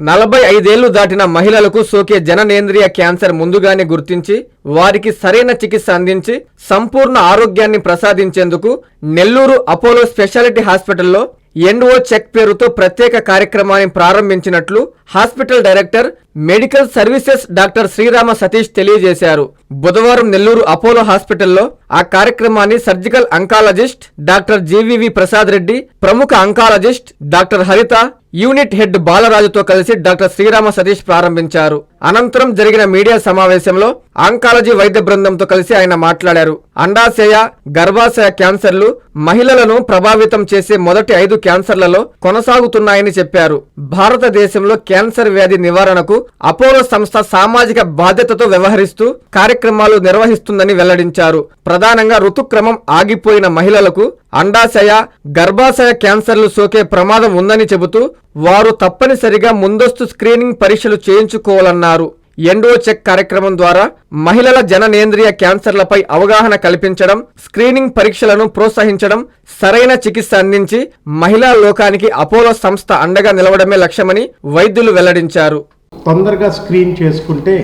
45 ఏళ్లు దాటిన మహిళలకు సోకే జననేంద్రియ క్యాన్సర్ ముందుగానే గుర్తించి వారికి సరైన చికిత్స అందించి సంపూర్ణ ఆరోగ్యాన్ని ప్రసాదించేందుకు నెల్లూరు అపోలో స్పెషాలిటీ హాస్పిటల్లో ఎండ్ఓ చెక్ పేరుతో ప్రత్యేక కార్యక్రమాన్ని ప్రారంభించినట్లు hospital director medical services doctor Srirama Satish తెలియజేశారు. బుధవారం నెల్లూరు అపోలో హాస్పిటల్లో ఆ కార్యక్రమాన్ని surgical oncologist doctor GVV Prasad Reddy, ప్రముఖ oncologist doctor Haritha, unit head బాలరాజుతో కలిసి డాక్టర్ శ్రీరామ సతీష్ ప్రారంభించారు. అనంతరం జరిగిన మీడియా సమావేశంలో ఆంకాలజీ వైద్య బృందంతో కలిసి ఆయన మాట్లాడారు. అండాశయ, గర్భాశయ క్యాన్సర్లు మహిళలను ప్రభావితం చేసే మొదటి 5 క్యాన్సర్లలో కొనసాగుతున్నాయని చెప్పారు. భారతదేశంలో క్యాన్సర్ వ్యాధి నివారణకు అపోలో సంస్థ సామాజిక బాధ్యతతో వ్యవహరిస్తూ కార్యక్రమాలు నిర్వహిస్తుందని వెల్లడించారు. ప్రధానంగా ఋతుక్రమం ఆగిపోయిన మహిళలకు అండాశయ, గర్భాశయ క్యాన్సర్లు సోకే ప్రమాదం ఉందని చెబుతూ వారు తప్పనిసరిగా ముందస్తు స్క్రీనింగ్ పరీక్షలు చేయించుకోవాలన్నారు. ఎండో చెక్ కార్యక్రమం ద్వారా మహిళల జననేంద్రియ క్యాన్సర్లపై అవగాహన కల్పించడం, స్క్రీనింగ్ పరీక్షలను ప్రోత్సహించడం, సరైన చికిత్స అందించి మహిళా లోకానికి అపోలో సంస్థ అండగా నిలవడమే లక్ష్యమని వైద్యులు వెల్లడించారు. తొందరగా స్క్రీన్ చేసుకుంటే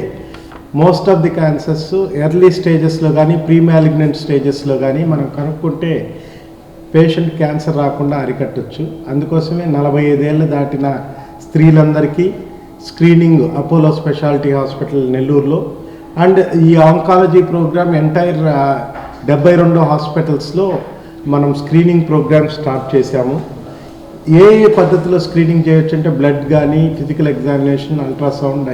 most of the cancers early స్టేజెస్లో కానీ ప్రీ మ్యాలిగ్నెంట్ స్టేజెస్లో కానీ మనం కనుక్కుంటే పేషెంట్ క్యాన్సర్ రాకుండా అరికట్టచ్చు. అందుకోసమే 45 ఏళ్ళు దాటిన స్త్రీలందరికీ స్క్రీనింగ్ అపోలో స్పెషాలిటీ హాస్పిటల్ నెల్లూరులో అండ్ ఈ ఆంకాలజీ ప్రోగ్రామ్ ఎంటైర్ 72 హాస్పిటల్స్లో మనం స్క్రీనింగ్ ప్రోగ్రామ్ స్టార్ట్ చేశాము. ఏ పద్ధతిలో స్క్రీనింగ్ చేయొచ్చు అంటే బ్లడ్ కానీ, ఫిజికల్ ఎగ్జామినేషన్, అల్ట్రాసౌండ్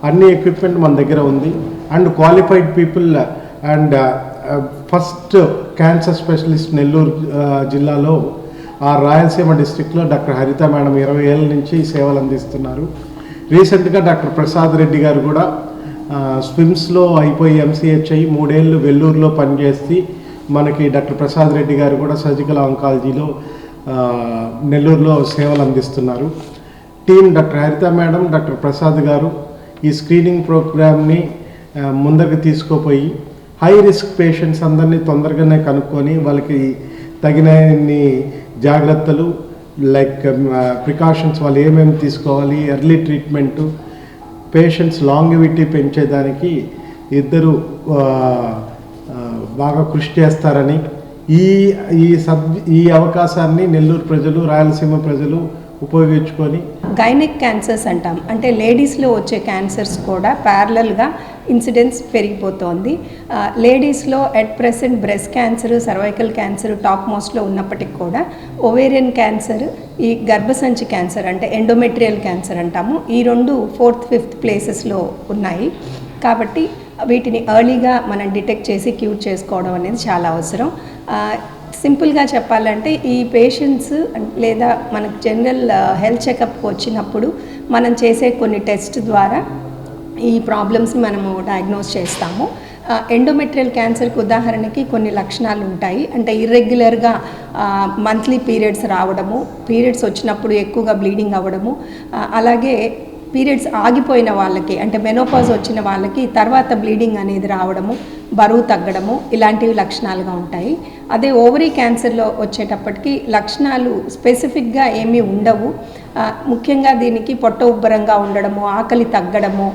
అన్ని ఎక్విప్మెంట్ మన దగ్గర ఉంది. And qualified people and first cancer specialist Nellore జిల్లాలో ఆ రాయలసీమ డిస్ట్రిక్ట్లో డాక్టర్ హరిత మేడం 20 ఏళ్ళ నుంచి సేవలు అందిస్తున్నారు. రీసెంట్గా డాక్టర్ ప్రసాద్ రెడ్డి గారు కూడా స్విమ్స్లో అయిపోయి MCH అయ్యి 3 ఏళ్ళు వెల్లూరులో పనిచేసి మనకి డాక్టర్ ప్రసాద్ రెడ్డి గారు కూడా సర్జికల్ ఆంకాలజీలో నెల్లూరులో సేవలు అందిస్తున్నారు. టీం డాక్టర్ హరిత మేడం, డాక్టర్ ప్రసాద్ గారు ఈ స్క్రీనింగ్ ప్రోగ్రామ్ని ముందరికి తీసుకుపోయి హై రిస్క్ పేషెంట్స్ అందరినీ తొందరగానే కనుక్కొని వాళ్ళకి తగినన్ని జాగ్రత్తలు లైక్ ప్రికాషన్స్ వాళ్ళు ఏమేమి తీసుకోవాలి, ఎర్లీ ట్రీట్మెంటు, పేషెంట్స్ లాంగివిటీ పెంచేదానికి ఇద్దరు బాగా కృషి చేస్తారని ఈ అవకాశాన్ని నెల్లూరు ప్రజలు, రాయలసీమ ప్రజలు ఉపయోగించుకొని గైనిక్ క్యాన్సర్స్ అంటాం, అంటే లేడీస్లో వచ్చే క్యాన్సర్స్ కూడా ప్యారలల్గా ఇన్సిడెన్స్ పెరిగిపోతోంది. లేడీస్లో at present breast cancer, cervical cancer top మోస్ట్లో ఉన్నప్పటికీ కూడా ఓవేరియన్ క్యాన్సర్, ఈ గర్భసంచి క్యాన్సర్ అంటే ఎండోమెట్రియల్ క్యాన్సర్ అంటాము, ఈ 2 4th 5th ప్లేసెస్లో ఉన్నాయి. కాబట్టి వీటిని ఎర్లీగా మనం డిటెక్ట్ చేసి క్యూర్ చేసుకోవడం అనేది చాలా అవసరం. సింపుల్గా చెప్పాలంటే ఈ పేషెంట్స్ లేదా మనకు జనరల్ హెల్త్ చెకప్కి వచ్చినప్పుడు మనం చేసే కొన్ని టెస్ట్ ద్వారా ఈ ప్రాబ్లమ్స్ని మనము డయాగ్నోస్ చేస్తాము. ఎండోమెట్రియల్ క్యాన్సర్కి ఉదాహరణకి కొన్ని లక్షణాలు ఉంటాయి. అంటే ఇర్రెగ్యులర్గా మంత్లీ పీరియడ్స్ రావడము, పీరియడ్స్ వచ్చినప్పుడు ఎక్కువగా బ్లీడింగ్ అవ్వడము, అలాగే పీరియడ్స్ ఆగిపోయిన వాళ్ళకి అంటే మెనోపాజ్ వచ్చిన వాళ్ళకి తర్వాత బ్లీడింగ్ అనేది రావడము, బరువు తగ్గడము, ఇలాంటివి లక్షణాలుగా ఉంటాయి. అదే ఓవరీ క్యాన్సర్లో వచ్చేటప్పటికి లక్షణాలు స్పెసిఫిక్గా ఏమీ ఉండవు. ముఖ్యంగా దీనికి పొట్ట ఉబ్బరంగా ఉండడము, ఆకలి తగ్గడము,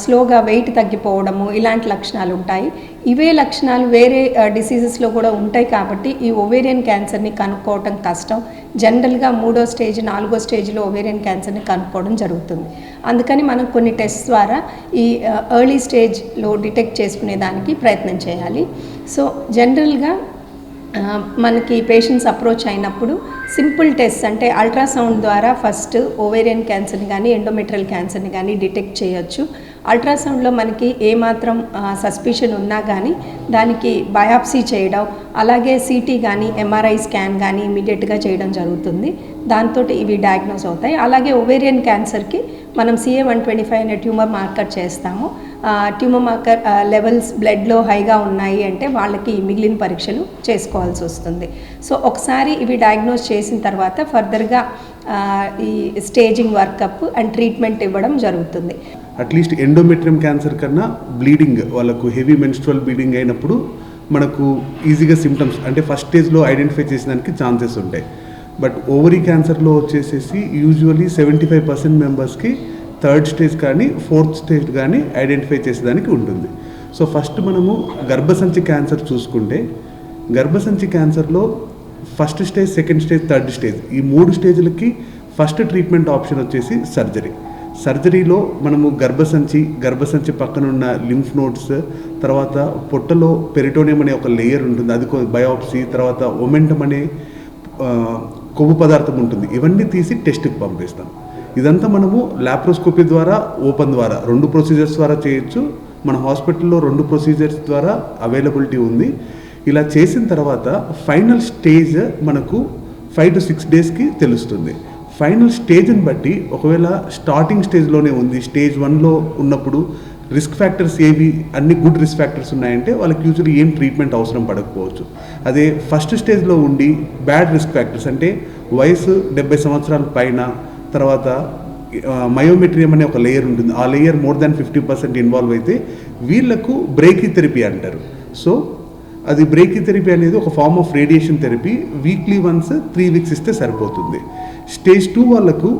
స్లోగా వెయిట్ తగ్గిపోవడము, ఇలాంటి లక్షణాలు ఉంటాయి. ఇవే లక్షణాలు వేరే డిసీజెస్లో కూడా ఉంటాయి. కాబట్టి ఈ ఓవేరియన్ క్యాన్సర్ని కనుక్కోవటం కష్టం. జనరల్గా 3వ స్టేజ్ 4వ స్టేజ్లో ఓవేరియన్ క్యాన్సర్ని కనుక్కోవడం జరుగుతుంది. అందుకని మనం కొన్ని టెస్ట్ ద్వారా ఈ ఎర్లీ స్టేజ్లో డిటెక్ట్ చేసుకునేదానికి ప్రయత్నం చేయాలి. సో జనరల్గా మనకి పేషెంట్స్ అప్రోచ్ అయినప్పుడు సింపుల్ టెస్ట్ అంటే అల్ట్రాసౌండ్ ద్వారా ఫస్ట్ ఓవేరియన్ క్యాన్సర్ని కానీ ఎండోమెట్రియల్ క్యాన్సర్ని కానీ డిటెక్ట్ చేయొచ్చు. అల్ట్రాసౌండ్లో మనకి ఏమాత్రం సస్పిషన్ ఉన్నా కానీ దానికి బయాప్సీ చేయడం, అలాగే సిటీ కానీ ఎంఆర్ఐ స్కాన్ కానీ ఇమీడియట్గా చేయడం జరుగుతుంది. దాంతో ఇవి డయాగ్నోస్ అవుతాయి. అలాగే ఓవేరియన్ క్యాన్సర్కి మనం CA-125 అనే ట్యూమర్ మార్కర్ చేస్తాము. ట్యూమర్ మార్కర్ లెవెల్స్ బ్లడ్లో హైగా ఉన్నాయి అంటే వాళ్ళకి మిగిలిన పరీక్షలు చేసుకోవాల్సి వస్తుంది. సో ఒకసారి ఇవి డయాగ్నోస్ చేసిన తర్వాత ఫర్దర్గా ఈ స్టేజింగ్ వర్కప్ అండ్ ట్రీట్మెంట్ ఇవ్వడం జరుగుతుంది. అట్లీస్ట్ ఎండోమెట్రియం క్యాన్సర్ కన్నా బ్లీడింగ్ వాళ్ళకు హెవీ మెన్స్ట్రువల్ బ్లీడింగ్ అయినప్పుడు మనకు ఈజీగా సిమ్టమ్స్ అంటే ఫస్ట్ స్టేజ్లో ఐడెంటిఫై చేసేదానికి ఛాన్సెస్ ఉంటాయి. బట్ ఓవరీ క్యాన్సర్లో వచ్చేసేసి యూజువలీ 75% మెంబర్స్కి 3rd స్టేజ్ కానీ 4th స్టేజ్ కానీ ఐడెంటిఫై చేసేదానికి ఉంటుంది. సో ఫస్ట్ మనము గర్భసంచి క్యాన్సర్ చూసుకుంటే, గర్భసంచి క్యాన్సర్లో 1st stage, 2nd stage, 3rd stage ఈ 3 స్టేజ్లకి ఫస్ట్ ట్రీట్మెంట్ ఆప్షన్ వచ్చేసి సర్జరీ. సర్జరీలో మనము గర్భసంచి పక్కనున్న లింఫ్ నోడ్స్, తర్వాత పొట్టలో పెరిటోనియం అనే ఒక లేయర్ ఉంటుంది, అది బయాప్సీ, తర్వాత ఒమెంటమ్ అనే కొవ్వు పదార్థం ఉంటుంది, ఇవన్నీ తీసి టెస్ట్కి పంపిస్తాం. ఇదంతా మనము లాప్రోస్కోపీ ద్వారా, ఓపెన్ ద్వారా 2 ప్రొసీజర్స్ ద్వారా చేయొచ్చు. మన హాస్పిటల్లో 2 ప్రొసీజర్స్ ద్వారా అవైలబిలిటీ ఉంది. ఇలా చేసిన తర్వాత ఫైనల్ స్టేజ్ మనకు 5 to 6 డేస్కి తెలుస్తుంది. ఫైనల్ స్టేజ్ని బట్టి ఒకవేళ స్టార్టింగ్ స్టేజ్లోనే ఉంది, స్టేజ్ 1లో ఉన్నప్పుడు రిస్క్ ఫ్యాక్టర్స్ ఏవి, అన్ని గుడ్ రిస్క్ ఫ్యాక్టర్స్ ఉన్నాయంటే వాళ్ళకి యూజువల్లీ ఏం ట్రీట్మెంట్ అవసరం పడకపోవచ్చు. అదే ఫస్ట్ స్టేజ్లో ఉండి బ్యాడ్ రిస్క్ ఫ్యాక్టర్స్ అంటే వయసు 70 సంవత్సరాల పైన, తర్వాత మయోమెట్రియం అనే ఒక లేయర్ ఉంటుంది, ఆ లేయర్ మోర్ దాన్ 50% ఇన్వాల్వ్ అయితే వీళ్లకు బ్రేకీథెరపీ అంటారు. సో అది బ్రేకీథెరపీ అనేది ఒక form of radiation therapy, weekly once 3 weeks ఇస్తే సరిపోతుంది. స్టేజ్ 2 వాళ్ళకు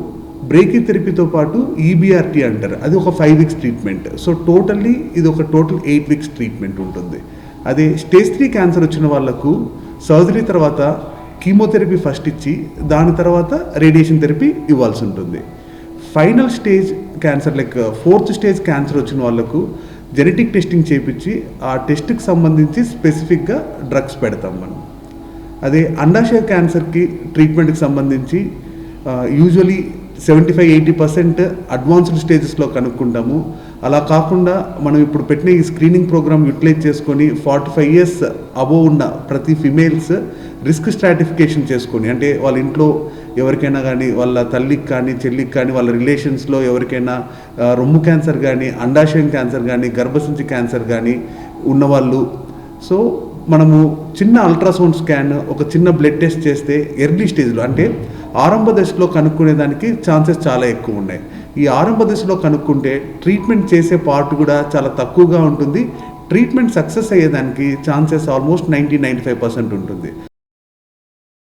బ్రేకీథెరపీతో పాటు ఈబీఆర్టీ అంటారు, అది ఒక 5 వీక్స్ ట్రీట్మెంట్. సో టోటల్లీ ఇది ఒక టోటల్ 8 వీక్స్ ట్రీట్మెంట్ ఉంటుంది. అదే స్టేజ్ 3 క్యాన్సర్ వచ్చిన వాళ్ళకు సర్జరీ తర్వాత కీమోథెరపీ ఫస్ట్ ఇచ్చి దాని తర్వాత రేడియేషన్ థెరపీ ఇవ్వాల్సి ఉంటుంది. Final stage cancer like 4th stage cancer వచ్చిన వాళ్ళకు జెనెటిక్ టెస్టింగ్ చేయించి ఆ టెస్ట్కి సంబంధించి స్పెసిఫిక్గా డ్రగ్స్ పెడతాం మనం. అదే అండాశయ క్యాన్సర్కి ట్రీట్మెంట్కి సంబంధించి యూజువలీ 75-80% అడ్వాన్స్డ్ స్టేజెస్లో కనుక్కుంటాము. అలా కాకుండా మనం ఇప్పుడు పెట్టిన ఈ స్క్రీనింగ్ ప్రోగ్రామ్ యూటిలైజ్ చేసుకొని 45 years అబోవ్ ఉన్న ప్రతి ఫిమేల్స్ రిస్క్ స్ట్రాటిఫికేషన్ చేసుకొని, అంటే వాళ్ళ ఇంట్లో ఎవరికైనా కానీ, వాళ్ళ తల్లికి కానీ, చెల్లికి కానీ, వాళ్ళ రిలేషన్స్లో ఎవరికైనా రొమ్ము క్యాన్సర్ కానీ, అండాశయం క్యాన్సర్ కానీ, గర్భసంచి క్యాన్సర్ కానీ ఉన్నవాళ్ళు, సో మనము చిన్న అల్ట్రాసౌండ్ స్కాన్, ఒక చిన్న బ్లడ్ టెస్ట్ చేస్తే ఎర్లీ స్టేజ్లో అంటే ఆరంభ దశలో కనుక్కునేదానికి ఛాన్సెస్ చాలా ఎక్కువ ఉన్నాయి. ఈ ఆరంభ దశలో కనుక్కుంటే ట్రీట్మెంట్ చేసే పార్ట్ కూడా చాలా తక్కువగా ఉంటుంది. ట్రీట్మెంట్ సక్సెస్ అయ్యేదానికి ఛాన్సెస్ ఆల్మోస్ట్ 90-95% ఉంటుంది.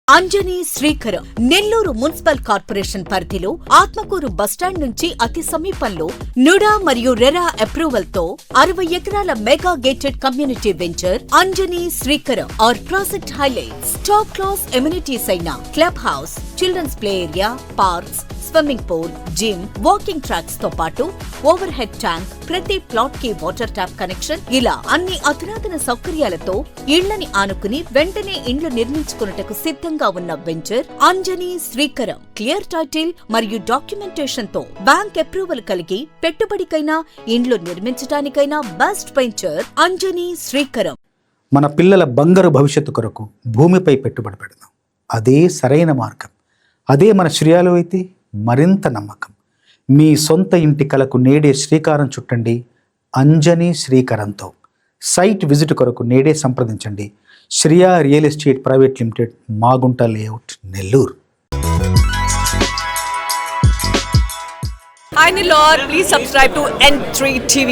అంజనీ శ్రీకరం నెల్లూరు మున్సిపల్ కార్పొరేషన్ పరిధిలో ఆత్మకూరు బస్టాండ్ నుంచి అతి సమీపంలో నుడా మరియు రెరా అప్రూవల్ తో 60 ఎకరాల mega gated community venture Anjani Srikaram. Our project highlights top class amenities అయిన club house, children's play area, parks, swimming pool, gym, walking tracks తో పాటు ఓవర్ హెడ్ ట్యాంక్, ప్రతి ప్లాట్ కి వాటర్ ట్యాప్ కనెక్షన్, ఇలా అన్ని అధునాతన సౌకర్యాలతో ఇళ్లని ఆనుకుని వెంటనే ఇండ్లు నిర్మించుకున్నటకు సిద్ధంగా ఉన్న venture Anjani Srikaram. Clear title మరియు డాక్యుమెంటేషన్ తో బ్యాంక్ అప్రూవల్ కలిగి పెట్టుబడికైనా ఇండ్లు నిర్మించడానికైనా బెస్ట్ వెంచర్ అంజనీ శ్రీకరం. మన పిల్లల బంగారు భవిష్యత్తు కొరకు భూమిపై పెట్టుబడి పెడదాం. అదే సరైన మార్గం. అదే మన శ్రేయాలు అయితే మరింత నమ్మకం. మీ సొంత ఇంటి కలకు నేడే శ్రీకారం చుట్టండి అంజనీ శ్రీకరంతో. సైట్ విజిట్ కొరకు నేడే సంప్రదించండి. Shriya real estate private limited, Magunta layout, Nellore. Hi Nilor, please subscribe to N3 TV.